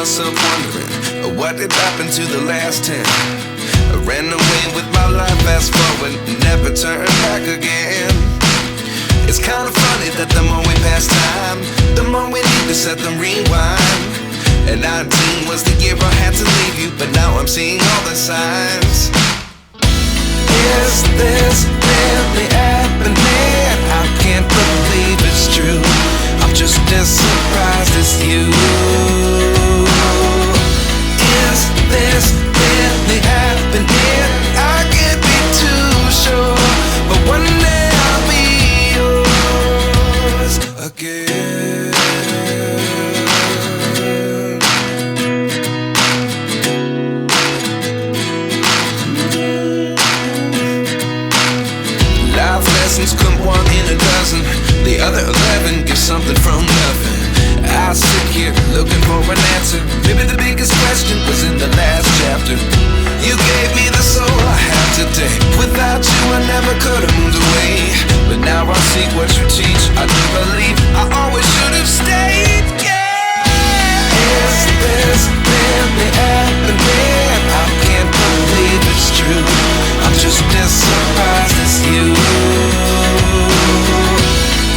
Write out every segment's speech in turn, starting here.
myself wondering, what did happen to the last 10? I ran away with my life, fast forward, never turn back again. It's kind of funny that the more we pass time, the more we need to set them rewind. And 19 was the year I had to leave you, but now I'm seeing all the signs. Is this really happening? I can't believe it's true. I'm just as surprised as you. Is this really happening? I can't be too sure, but one day I'll be yours again. Life lessons come one in a dozen, the other 11 give something from nothing. I sit here looking for an answer. Maybe the biggest question was in the last chapter. You gave me the soul I have today. Without you I never could have moved away, but now I see what you teach. I do believe I always should have stayed. Yeah. Is this really happening? I can't believe it's true. I'm just as surprised as you.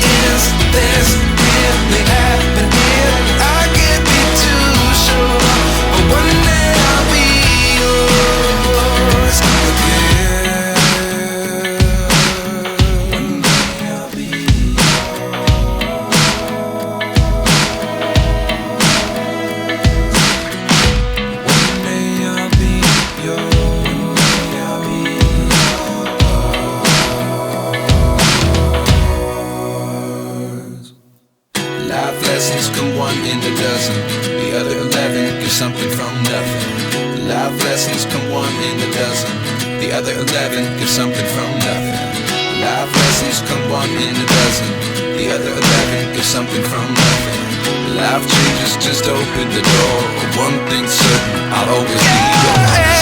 Is this really happening? I can't be too sure, but one day I'll be yours again. One day I'll be One day I'll be yours. I'll be yours. Life lessons come one in a dozen, the other 11 give something from nothing. Life lessons come one in a dozen, the other 11 give something from nothing. Life lessons come one in a dozen, the other 11 give something from nothing. Life changes just open the door. One thing's certain, I'll always be yours.